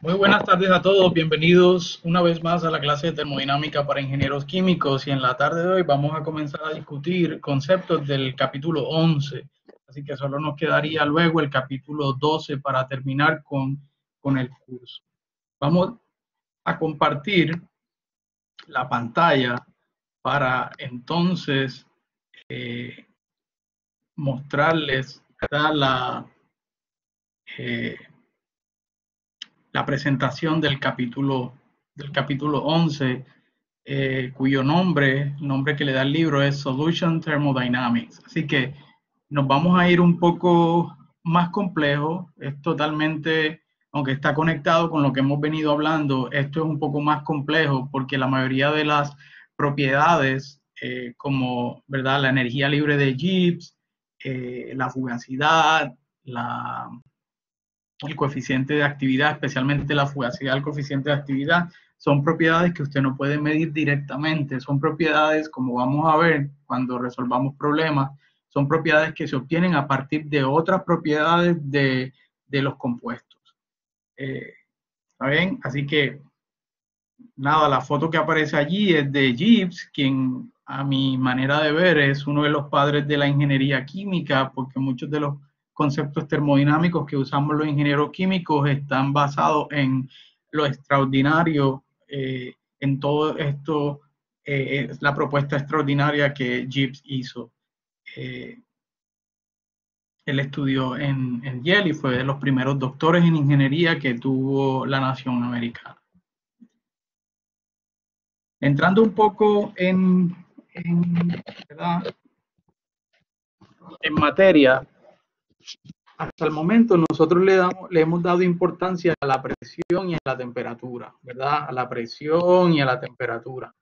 Muy buenas tardes a todos, bienvenidos una vez más a la clase de termodinámica para ingenieros químicos y en la tarde de hoy vamos a comenzar a discutir conceptos del capítulo 11, así que solo nos quedaría luego el capítulo 12 para terminar con el curso. Vamos a compartir la pantalla para entonces eh, mostrarles eh, la presentación del capítulo 11, cuyo nombre que le da el libro es Solution Thermodynamics. Así que nos vamos a ir un poco más complejo, es totalmente, aunque está conectado con lo que hemos venido hablando, esto es un poco más complejo porque la mayoría de las propiedades, como ¿verdad? La energía libre de Gibbs, la fugacidad, el coeficiente de actividad, especialmente la fugacidad, el coeficiente de actividad, son propiedades que usted no puede medir directamente, son propiedades, como vamos a ver cuando resolvamos problemas, son propiedades que se obtienen a partir de otras propiedades de los compuestos. ¿Está bien? Así que, nada, la foto que aparece allí es de Gibbs, quien a mi manera de ver es uno de los padres de la ingeniería química, porque muchos de los conceptos termodinámicos que usamos los ingenieros químicos están basados en lo extraordinario, en todo esto, es la propuesta extraordinaria que Gibbs hizo. Eh, Él estudió en Yale y fue de los primeros doctores en ingeniería que tuvo la nación americana. Entrando un poco ¿verdad? En materia, hasta el momento nosotros le hemos dado importancia a la presión y a la temperatura, ¿verdad? A la presión y a la temperatura.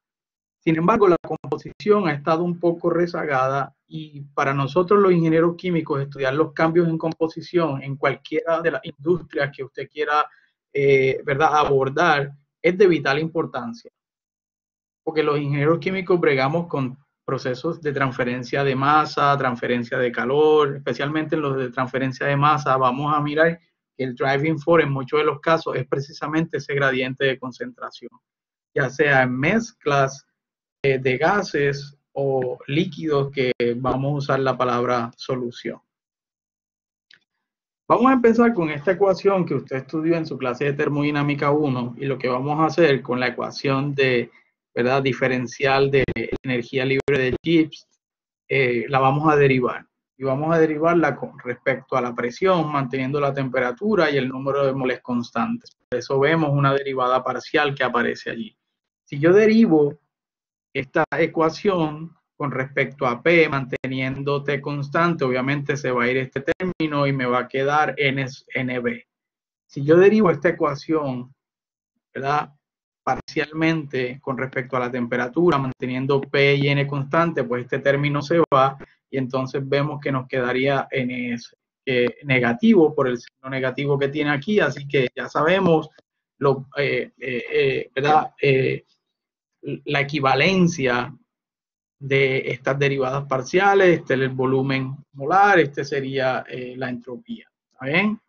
Sin embargo, la composición ha estado un poco rezagada y para nosotros los ingenieros químicos estudiar los cambios en composición en cualquiera de las industrias que usted quiera ¿verdad? Abordar es de vital importancia. Porque los ingenieros químicos bregamos con procesos de transferencia de masa, transferencia de calor, especialmente en los de transferencia de masa, vamos a mirar que el driving force en muchos de los casos es precisamente ese gradiente de concentración, ya sea en mezclas de gases o líquidos que vamos a usar la palabra solución. Vamos a empezar con esta ecuación que usted estudió en su clase de termodinámica 1 y lo que vamos a hacer con la ecuación de ¿verdad? Diferencial de energía libre de Gibbs, la vamos a derivar. Y vamos a derivarla con respecto a la presión, manteniendo la temperatura y el número de moles constantes. Por eso vemos una derivada parcial que aparece allí. Si yo derivo esta ecuación con respecto a P, manteniendo T constante, obviamente se va a ir este término y me va a quedar NB. Si yo derivo esta ecuación, ¿verdad? Parcialmente con respecto a la temperatura, manteniendo P y N constante, pues este término se va y entonces vemos que nos quedaría NS negativo por el signo negativo que tiene aquí, así que ya sabemos ¿verdad? La equivalencia de estas derivadas parciales, este es el volumen molar, este sería la entropía. ¿Está bien?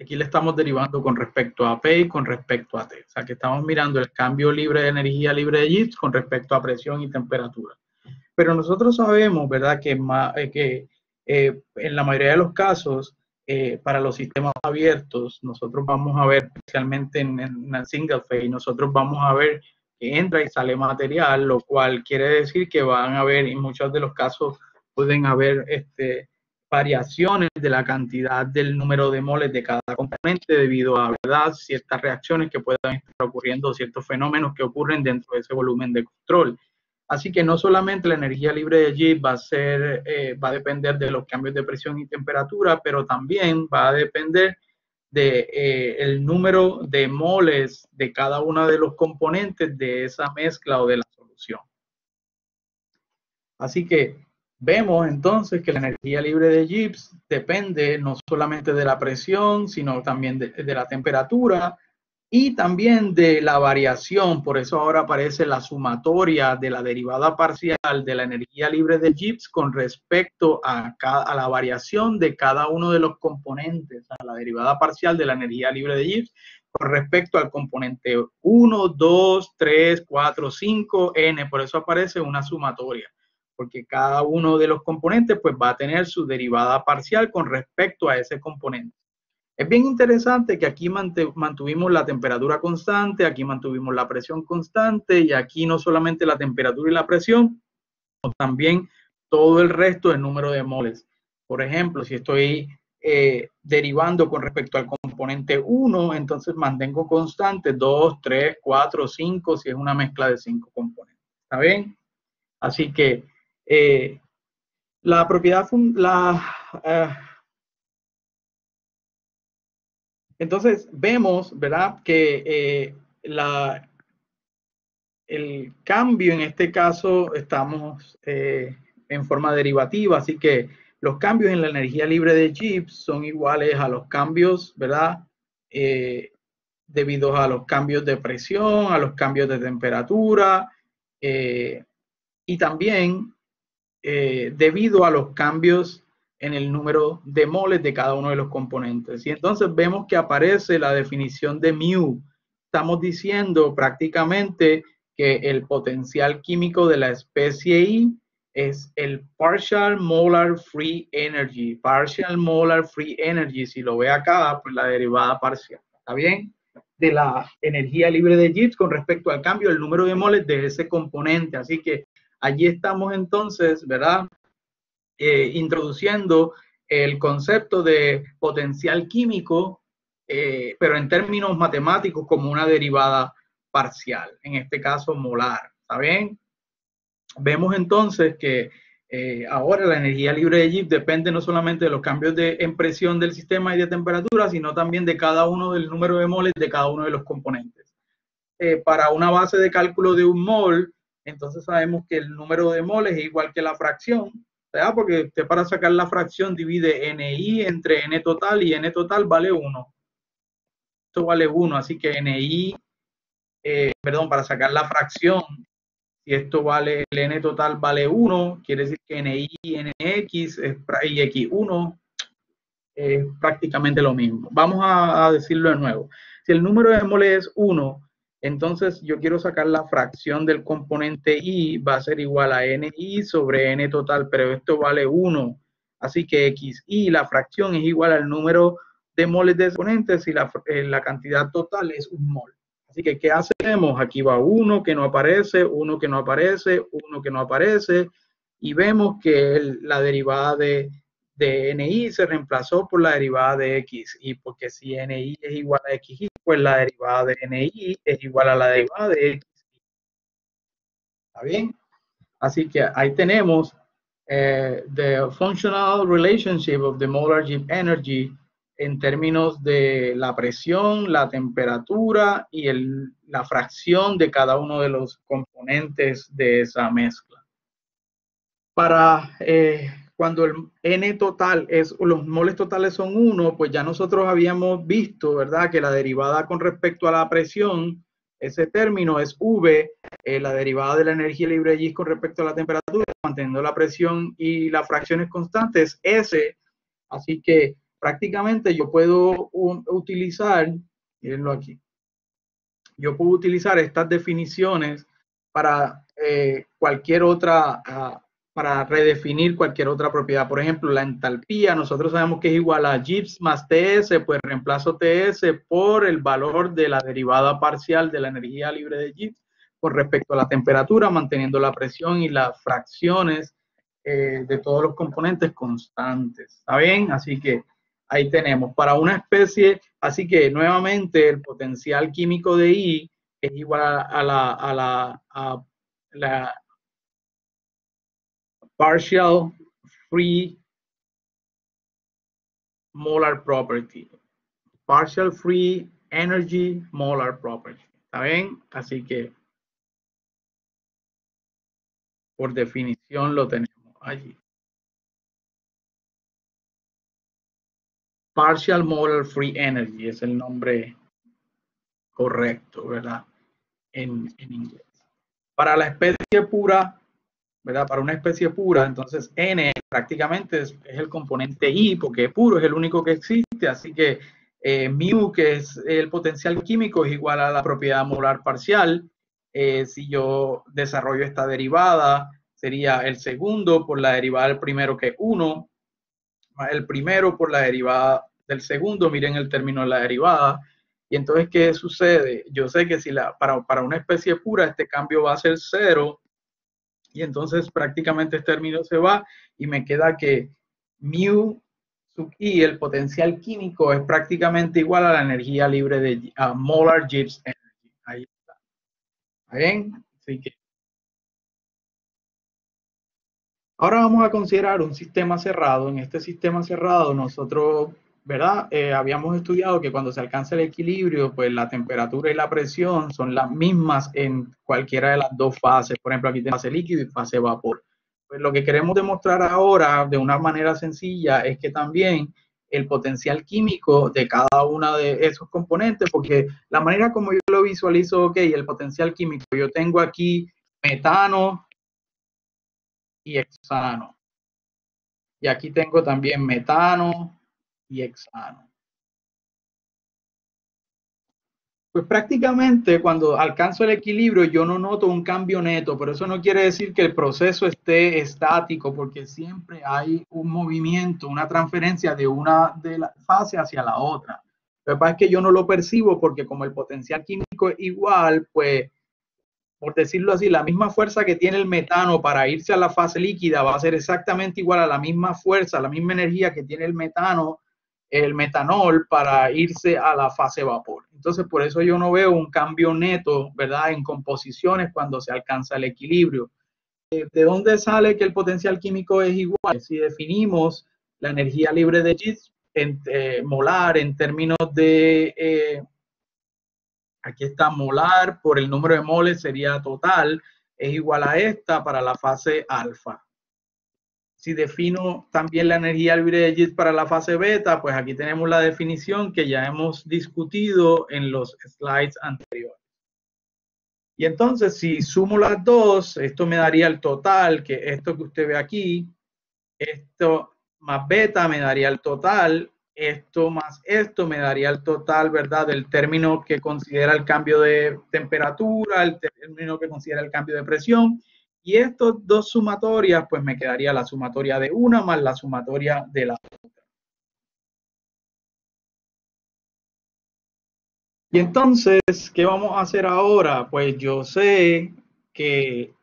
Aquí le estamos derivando con respecto a P y con respecto a T. O sea que estamos mirando el cambio libre de energía libre de Gibbs con respecto a presión y temperatura. Pero nosotros sabemos, ¿verdad?, que en la mayoría de los casos, para los sistemas abiertos, nosotros vamos a ver, especialmente en single phase, nosotros vamos a ver que entra y sale material, lo cual quiere decir que van a haber, en muchos de los casos, pueden haber variaciones de la cantidad del número de moles de cada componente debido a, ¿verdad?, ciertas reacciones que puedan estar ocurriendo, ciertos fenómenos que ocurren dentro de ese volumen de control. Así que no solamente la energía libre de Gibbs va a depender de los cambios de presión y temperatura, pero también va a depender de el número de moles de cada uno de los componentes de esa mezcla o de la solución. Así que vemos entonces que la energía libre de Gibbs depende no solamente de la presión, sino también de la temperatura, y también de la variación, por eso ahora aparece la sumatoria de la derivada parcial de la energía libre de Gibbs con respecto a la variación de cada uno de los componentes, a la derivada parcial de la energía libre de Gibbs con respecto al componente 1, 2, 3, 4, 5, n, por eso aparece una sumatoria, porque cada uno de los componentes pues va a tener su derivada parcial con respecto a ese componente. Es bien interesante que aquí mantuvimos la temperatura constante, aquí mantuvimos la presión constante y aquí no solamente la temperatura y la presión, sino también todo el resto del número de moles. Por ejemplo, si estoy derivando con respecto al componente 1, entonces mantengo constante 2, 3, 4, 5, si es una mezcla de 5 componentes. ¿Está bien? Así que la propiedad, entonces vemos, ¿verdad?, que el cambio en este caso estamos en forma derivativa, así que los cambios en la energía libre de Gibbs son iguales a los cambios, ¿verdad?, debido a los cambios de presión, a los cambios de temperatura y también debido a los cambios en el número de moles de cada uno de los componentes. Y entonces vemos que aparece la definición de mu. Estamos diciendo prácticamente que el potencial químico de la especie I es el partial molar free energy. Partial molar free energy, si lo ve acá, pues la derivada parcial. ¿Está bien? De la energía libre de Gibbs con respecto al cambio del número de moles de ese componente. Así que allí estamos entonces, ¿verdad? Introduciendo el concepto de potencial químico, pero en términos matemáticos como una derivada parcial, en este caso molar. ¿Está bien? Vemos entonces que ahora la energía libre de Gibbs depende no solamente de los cambios en presión del sistema y de temperatura, sino también de cada uno del número de moles de cada uno de los componentes. Para una base de cálculo de un mol, entonces sabemos que el número de moles es igual que la fracción, ¿verdad? Porque usted para sacar la fracción divide NI entre N total y N total vale 1. Esto vale 1, así que NI, perdón, para sacar la fracción, si esto vale, el N total vale 1, quiere decir que NI, NX y X1 es prácticamente lo mismo. Vamos a decirlo de nuevo. Si el número de moles es 1, entonces yo quiero sacar la fracción del componente I, va a ser igual a NI sobre N total, pero esto vale 1. Así que XI, la fracción, es igual al número de moles de exponentes y la cantidad total es un mol. Así que, ¿qué hacemos? Aquí va 1 que no aparece, 1 que no aparece, 1 que no aparece, y vemos que la derivada de NI se reemplazó por la derivada de X, y porque si NI es igual a XI, pues la derivada de NI es igual a la derivada de X. ¿Está bien? Así que ahí tenemos the functional relationship of the molar Gibbs energy en términos de la presión, la temperatura y la fracción de cada uno de los componentes de esa mezcla. Para cuando el N total los moles totales son 1, pues ya nosotros habíamos visto, ¿verdad?, que la derivada con respecto a la presión, ese término es V, la derivada de la energía libre de Gibbs con respecto a la temperatura, manteniendo la presión y las fracciones constantes, S. Así que prácticamente yo puedo utilizar, mírenlo aquí, yo puedo utilizar estas definiciones para cualquier otra, para redefinir cualquier otra propiedad. Por ejemplo, la entalpía, nosotros sabemos que es igual a Gibbs más TS, pues reemplazo TS por el valor de la derivada parcial de la energía libre de Gibbs con respecto a la temperatura, manteniendo la presión y las fracciones de todos los componentes constantes. ¿Está bien? Así que ahí tenemos, para una especie, así que nuevamente el potencial químico de I es igual a la partial free molar property. Partial free energy molar property. ¿Está bien? Así que por definición lo tenemos allí. Partial molar free energy es el nombre correcto, ¿verdad? En inglés. Para la especie pura, ¿verdad? Para una especie pura, entonces N prácticamente es el componente I, porque puro es el único que existe, así que mu, que es el potencial químico, es igual a la propiedad molar parcial. Si yo desarrollo esta derivada, sería el segundo por la derivada del primero, que es 1, más el primero por la derivada del segundo, miren el término de la derivada. Y entonces, ¿qué sucede? Yo sé que si para una especie pura este cambio va a ser 0, y entonces prácticamente este término se va y me queda que mu sub i, el potencial químico, es prácticamente igual a la energía libre de molar Gibbs energy. Ahí está. ¿Bien? Así que ahora vamos a considerar un sistema cerrado. En este sistema cerrado nosotros, ¿verdad? Habíamos estudiado que cuando se alcanza el equilibrio, pues la temperatura y la presión son las mismas en cualquiera de las dos fases. Por ejemplo, aquí tenemos fase líquido y fase vapor. Pues lo que queremos demostrar ahora de una manera sencilla es que también el potencial químico de cada uno de esos componentes, porque la manera como yo lo visualizo, ok, el potencial químico, yo tengo aquí metano y hexano. Y aquí tengo también metano y hexano. Pues prácticamente cuando alcanzo el equilibrio yo no noto un cambio neto, pero eso no quiere decir que el proceso esté estático, porque siempre hay un movimiento, una transferencia de una de la fase hacia la otra. Lo que pasa es que yo no lo percibo porque como el potencial químico es igual, pues por decirlo así, la misma fuerza que tiene el metano para irse a la fase líquida va a ser exactamente igual a la misma fuerza, la misma energía que tiene el metano, el metanol para irse a la fase vapor. Entonces, por eso yo no veo un cambio neto, ¿verdad? En composiciones cuando se alcanza el equilibrio. ¿De dónde sale que el potencial químico es igual? Si definimos la energía libre de Gibbs molar en términos de aquí está molar por el número de moles sería total, es igual a esta para la fase alfa. Si defino también la energía libre de Gibbs para la fase beta, pues aquí tenemos la definición que ya hemos discutido en los slides anteriores. Y entonces, si sumo las dos, esto me daría el total, que esto que usted ve aquí, esto más beta me daría el total, esto más esto me daría el total, ¿verdad? Del término que considera el cambio de temperatura, el término que considera el cambio de presión. Y estas dos sumatorias, pues me quedaría la sumatoria de una más la sumatoria de la otra. Y entonces, ¿qué vamos a hacer ahora? Pues yo sé que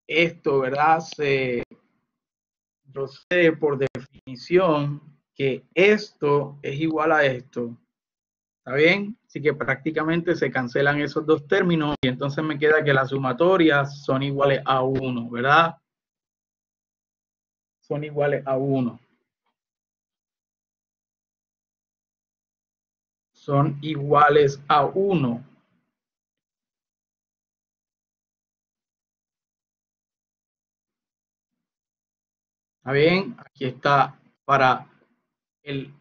esto, ¿verdad? Yo sé por definición que esto es igual a esto. ¿Está bien? Así que prácticamente se cancelan esos dos términos y entonces me queda que las sumatorias son iguales a 1, ¿verdad? Son iguales a 1. Son iguales a 1. ¿Está bien? Aquí está para el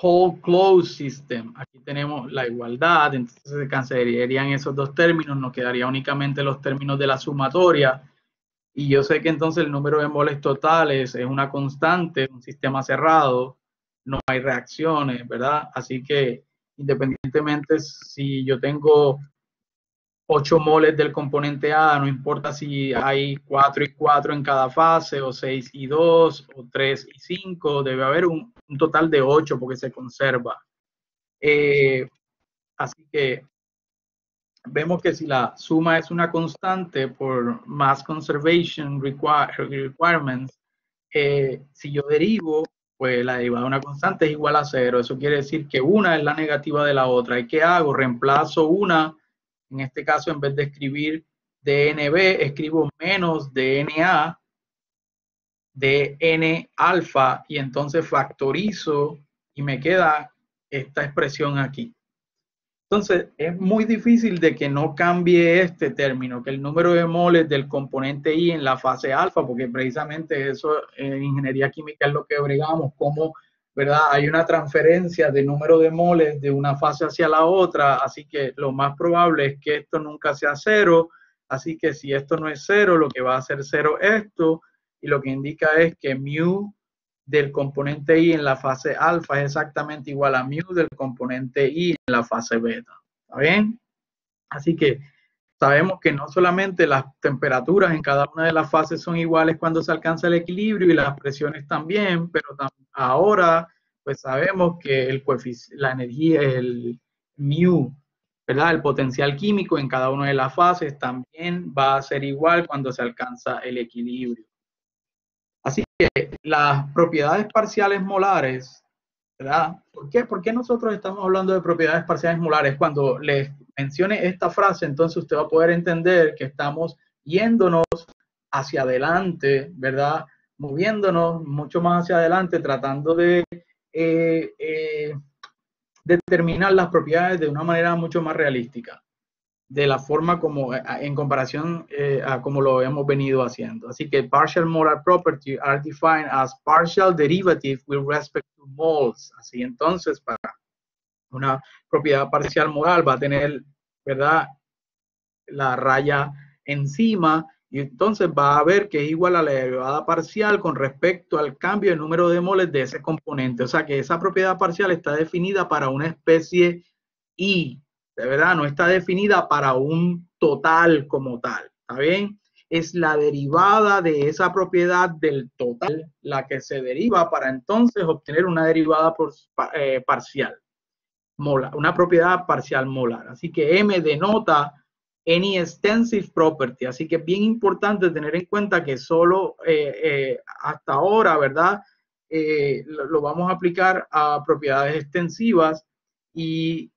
whole closed system. Aquí tenemos la igualdad, entonces se cancelarían esos dos términos, nos quedaría únicamente los términos de la sumatoria. Y yo sé que entonces el número de moles totales es una constante, un sistema cerrado, no hay reacciones, ¿verdad? Así que independientemente si yo tengo 8 moles del componente A, no importa si hay 4 y 4 en cada fase, o 6 y 2, o 3 y 5, debe haber un total de 8 porque se conserva. Así que vemos que si la suma es una constante por mass conservation requirements, si yo derivo, pues la derivada de una constante es igual a 0. Eso quiere decir que una es la negativa de la otra. ¿Y qué hago? Reemplazo una, en este caso en vez de escribir dnb, escribo menos dna, dn alfa, y entonces factorizo y me queda esta expresión aquí. Entonces, es muy difícil de que no cambie este término, que el número de moles del componente I en la fase alfa, porque precisamente eso en ingeniería química es lo que bregamos, cómo, ¿verdad? Hay una transferencia de número de moles de una fase hacia la otra, así que lo más probable es que esto nunca sea cero, así que si esto no es cero, lo que va a ser cero esto, y lo que indica es que mu del componente I en la fase alfa es exactamente igual a mu del componente I en la fase beta, ¿está bien? Así que sabemos que no solamente las temperaturas en cada una de las fases son iguales cuando se alcanza el equilibrio y las presiones también, pero ahora pues sabemos que la energía, el mu, ¿verdad? El potencial químico en cada una de las fases también va a ser igual cuando se alcanza el equilibrio. Así que las propiedades parciales molares, ¿verdad? ¿Por qué nosotros estamos hablando de propiedades parciales molares? Cuando les mencione esta frase, entonces usted va a poder entender que estamos yéndonos hacia adelante, ¿verdad? Moviéndonos mucho más hacia adelante, tratando de determinar las propiedades de una manera mucho más realística, de la forma como en comparación a como lo hemos venido haciendo. Así que partial molar property are defined as partial derivative with respect to moles. Así entonces, para una propiedad parcial molar va a tener, ¿verdad?, la raya encima, y entonces va a ver que es igual a la derivada parcial con respecto al cambio de número de moles de ese componente. O sea que esa propiedad parcial está definida para una especie I, de verdad, no está definida para un total como tal, ¿está bien? Es la derivada de esa propiedad del total la que se deriva para entonces obtener una derivada parcial, molar, una propiedad parcial molar. Así que M denota any extensive property, así que es bien importante tener en cuenta que solo hasta ahora, ¿verdad? Lo vamos a aplicar a propiedades extensivas y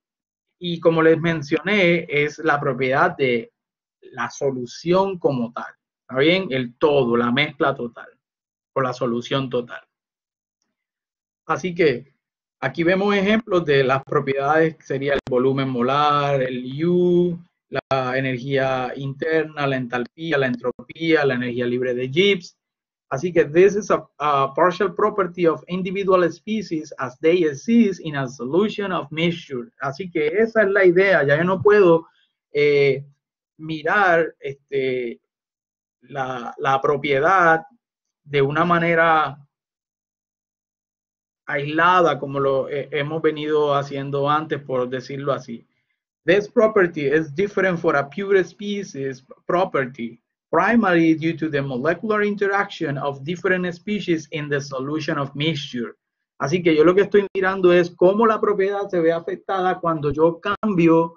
como les mencioné, es la propiedad de la solución como tal, ¿está bien? El todo, la mezcla total, o la solución total. Así que aquí vemos ejemplos de las propiedades que sería el volumen molar, el U, la energía interna, la entalpía, la entropía, la energía libre de Gibbs. Así que this is a partial property of individual species as they exist in a solution of mixture. Así que esa es la idea. Ya yo no puedo mirar la propiedad de una manera aislada como lo hemos venido haciendo antes, por decirlo así. This property is different for a pure species property, primarily due to the molecular interaction of different species in the solution of mixture. Así que yo lo que estoy mirando es cómo la propiedad se ve afectada cuando yo cambio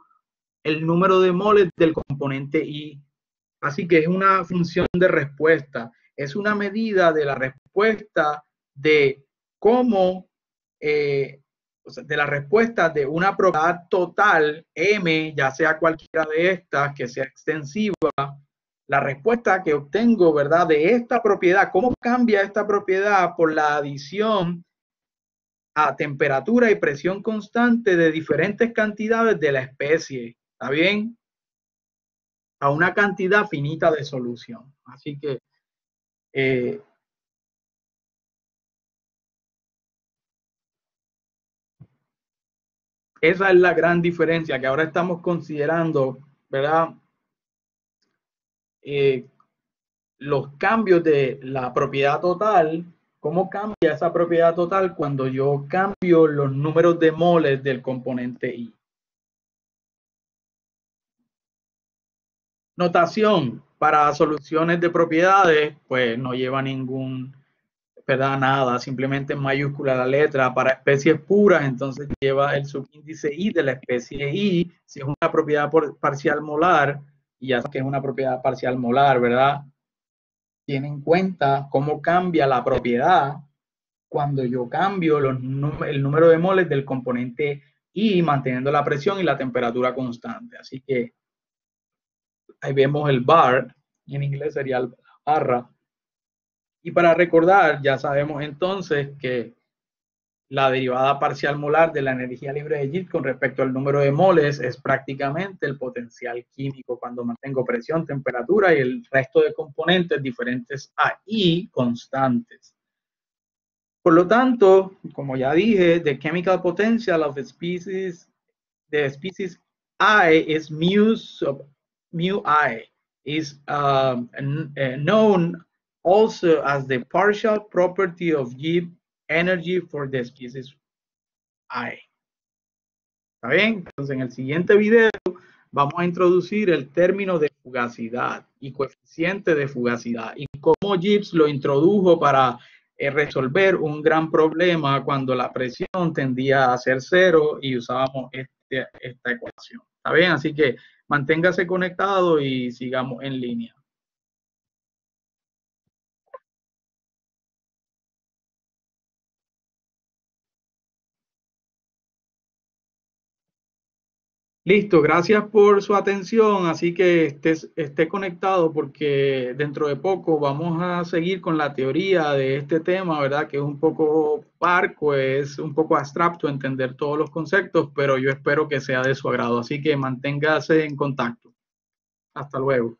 el número de moles del componente I. Así que es una función de respuesta, es una medida de la respuesta de cómo, de la respuesta de una propiedad total, M, ya sea cualquiera de estas, que sea extensiva, la respuesta que obtengo, ¿verdad?, de esta propiedad, cómo cambia esta propiedad por la adición a temperatura y presión constante de diferentes cantidades de la especie, ¿está bien?, a una cantidad finita de solución. Así que esa es la gran diferencia que ahora estamos considerando, ¿verdad? Los cambios de la propiedad total, cómo cambia esa propiedad total cuando yo cambio los números de moles del componente I. Notación para soluciones de propiedades, pues no lleva ningún, ¿verdad?, nada, simplemente en mayúscula la letra. Para especies puras, entonces lleva el subíndice I de la especie I, si es una propiedad parcial molar, y ya que es una propiedad parcial molar, ¿verdad? Tiene en cuenta cómo cambia la propiedad cuando yo cambio el número de moles del componente I, manteniendo la presión y la temperatura constante. Así que ahí vemos el bar, y en inglés sería la barra. Y para recordar, ya sabemos entonces que la derivada parcial molar de la energía libre de Gibbs con respecto al número de moles es prácticamente el potencial químico cuando mantengo presión, temperatura y el resto de componentes diferentes a I constantes. Por lo tanto, como ya dije, the chemical potential of the species I is mu sub mu I is known also as the partial property of Gibbs energy for the species I. ¿Está bien? Entonces, en el siguiente video vamos a introducir el término de fugacidad y coeficiente de fugacidad y cómo Gibbs lo introdujo para resolver un gran problema cuando la presión tendía a ser cero y usábamos esta ecuación. ¿Está bien? Así que manténgase conectado y sigamos en línea. Listo, gracias por su atención, así que esté conectado porque dentro de poco vamos a seguir con la teoría de este tema, ¿verdad? Que es un poco parco, es un poco abstracto entender todos los conceptos, pero yo espero que sea de su agrado, así que manténgase en contacto. Hasta luego.